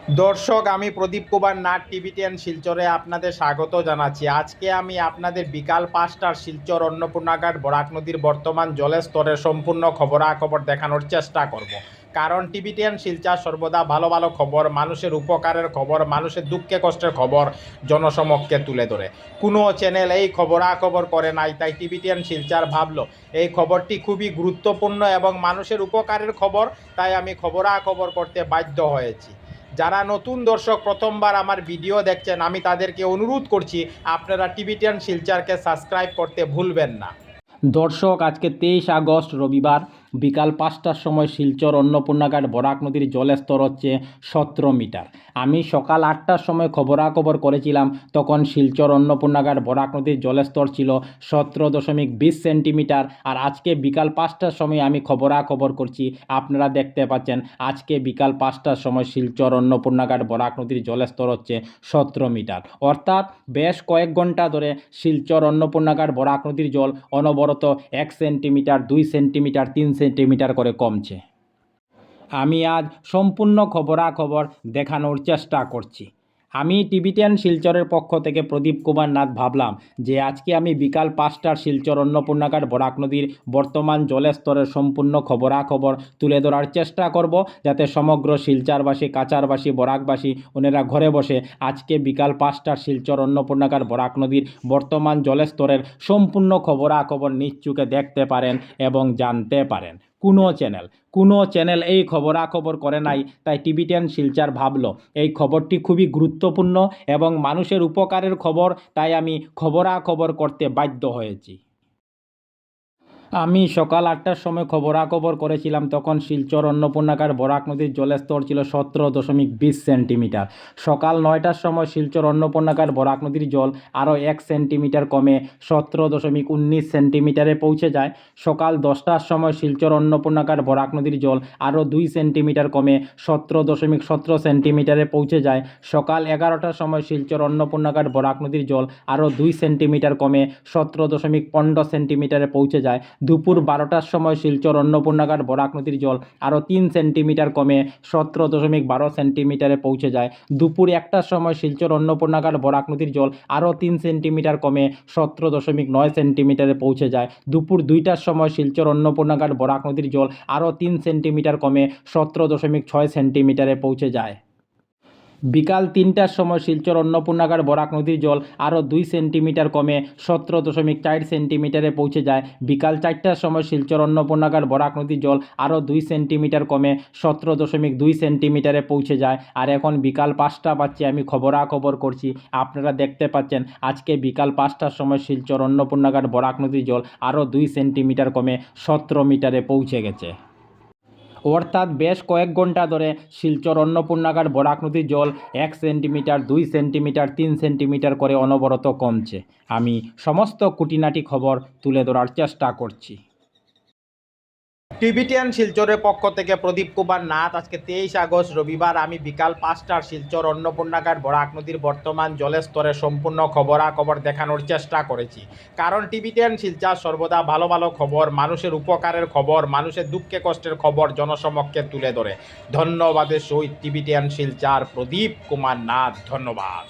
দর্শক, আমি প্রদীপ কুমার নাথ টিভি10 শিলচরে আপনাদের স্বাগত জানাচ্ছি। আজকে আমি আপনাদের বিকাল 5টার শিলচর অন্নপূর্ণাঘাট বরাক নদীর বর্তমান জলের স্তরের সম্পূর্ণ খবরাখবর দেখানোর চেষ্টা করব। কারণ টিভি10 শিলচর সর্বদা ভালো ভালো খবর, মানুষের উপকারের খবর, মানুষের দুঃখে কষ্টের খবর জনসমক্ষে তুলে ধরে। কোনো চ্যানেল এই খবরাখবর করে নাই, তাই টিভি10 শিলচর ভাবলো এই খবরটি খুবই গুরুত্বপূর্ণ এবং মানুষের উপকারের খবর, তাই আমি খবরাখবর করতে বাধ্য হয়েছি। যারা নতুন দর্শক প্রথমবার আমার ভিডিও দেখছেন, আমি তাদেরকে অনুরোধ করছি আপনারা টিভি10 শিলচরকে সাবস্ক্রাইব করতে ভুলবেন না। দর্শক, আজকে 23 আগস্ট রবিবার বিকাল 5টার সময় শিলচর অন্নপূর্ণাঘাট বরাক নদীর জলের স্তর হচ্ছে 17 মিটার। আমি সকাল 8টার সময় খবরাখবর করেছিলাম, তখন শিলচর অন্নপূর্ণাঘাট বরাক নদীর জলের স্তর ছিল 17.20 সেন্টিমিটার। আর আজকে বিকাল 5টার সময় আমি খবরাখবর করছি, আপনারা দেখতে পাচ্ছেন আজকে বিকাল 5টার সময় শিলচর অন্নপূর্ণাঘাট বরাক নদীর জলের স্তর হচ্ছে 17 মিটার। অর্থাৎ বেশ কয়েক ঘন্টা ধরে শিলচর অন্নপূর্ণাঘাট বরাক নদীর জল অনবরত 1 সেন্টিমিটার, 2 সেন্টিমিটার, 3 সেন্টিমিটার করে কমছে। আমি আজ সম্পূর্ণ খবরাখবর দেখানোর চেষ্টা করছি। আমি টিভি10 শিলচরের পক্ষ থেকে প্রদীপ কুমার নাথ ভাবলাম যে আজকে আমি বিকাল 5টার শিলচর অন্নপূর্ণাঘাট বরাক নদীর বর্তমান জলের স্তরের সম্পূর্ণ খবরাখবর তুলে ধরার চেষ্টা করব, যাতে সমগ্র শিলচরবাসী, কাচারবাসী, বরাকবাসী ওনারা ঘরে বসে আজকে বিকাল 5টার শিলচর অন্নপূর্ণাঘাট বরাক নদীর বর্তমান জলের স্তরের সম্পূর্ণ খবরাখবর নিজ চোখে দেখতে পারেন এবং জানতে পারেন। কোনো চ্যানেল এই খবরাখবর করে নাই, তাই টিভি10 শিলচর ভাবলো এই খবরটি খুবই গুরুত্বপূর্ণ এবং মানুষের উপকারের খবর, তাই আমি খবরাখবর করতে বাধ্য হয়েছি। আমি সকাল 8টার সময় খবরাখবর করেছিলাম, তখন শিলচর অন্নপূর্ণাঘাট বরাক নদীর জলের স্তর ছিল 17.20 সেন্টিমিটার। সকাল 9টার সময় শিলচর অন্নপূর্ণাঘাট বরাক নদীর জল আরও 1 সেন্টিমিটার কমে 17.19 সেন্টিমিটারে পৌঁছে যায়। সকাল 10টার সময় শিলচর অন্নপূর্ণাঘাট বরাক নদীর জল আরও 2 সেন্টিমিটার কমে 17.17 সেন্টিমিটারে পৌঁছে যায়। সকাল 11টার সময় শিলচর অন্নপূর্ণাঘাট বরাক নদীর জল আরও 2 সেন্টিমিটার কমে 17.15 সেন্টিমিটারে পৌঁছে যায়। দুপুর 12টার সময় শিলচর অন্নপূর্ণাঘাট বরাক নদীর জল আরও 3 সেন্টিমিটার কমে 17.12 সেন্টিমিটারে পৌঁছে যায়। দুপুর 1টার সময় শিলচর অন্নপূর্ণাঘাট বরাক নদীর জল আরও 3 সেন্টিমিটার কমে 17.9 সেন্টিমিটারে পৌঁছে যায়। দুপুর 2টার সময় শিলচর অন্নপূর্ণাঘাট বরাক নদীর জল আরও 3 সেন্টিমিটার কমে 17.6 সেন্টিমিটারে পৌঁছে যায়। বিকাল 3টার সময় শিলচর অন্নপূর্ণাঘাট বরাক নদীর জল আরও 2 সেন্টিমিটার কমে 17.4 সেন্টিমিটারে পৌঁছে যায়। বিকাল 4টার সময় শিলচর অন্নপূর্ণাঘাট বরাক নদীর জল আরও 2 সেন্টিমিটার কমে 17.2 সেন্টিমিটারে পৌঁছে যায়। আর এখন বিকাল 5টা বাজছে, আমি খবরাখবর করছি, আপনারা দেখতে পাচ্ছেন আজকে বিকাল 5টার সময় শিলচর অন্নপূর্ণাঘাট বরাক নদীর জল আরও 2 সেন্টিমিটার কমে 17 মিটারে পৌঁছে গেছে। অর্থাৎ বেশ কয়েক ঘন্টা ধরে শিলচর অন্নপূর্ণাঘাট বরাক নদীর জল 1 সেন্টিমিটার, 2 সেন্টিমিটার, 3 সেন্টিমিটার করে অনবরত কমছে। আমি সমস্ত খুঁটিনাটি খবর তুলে ধরার চেষ্টা করছি। টিভি10 শিলচরের পক্ষ থেকে প্রদীপ কুমার নাথ। আজকে 23 আগস্ট রবিবার আমি বিকাল 5টার শিলচর অন্নপূর্ণাঘাট বরাক নদীর বর্তমান জলের স্তরের সম্পূর্ণ খবরাখবর দেখানোর চেষ্টা করেছি। কারণ টিভি10 শিলচর সর্বদা ভালো ভালো খবর, মানুষের উপকারের খবর, মানুষের দুঃখে কষ্টের খবর জনসমক্ষে তুলে ধরে। ধন্যবাদের সহিত টিভি10 শিলচর প্রদীপ কুমার নাথ। ধন্যবাদ।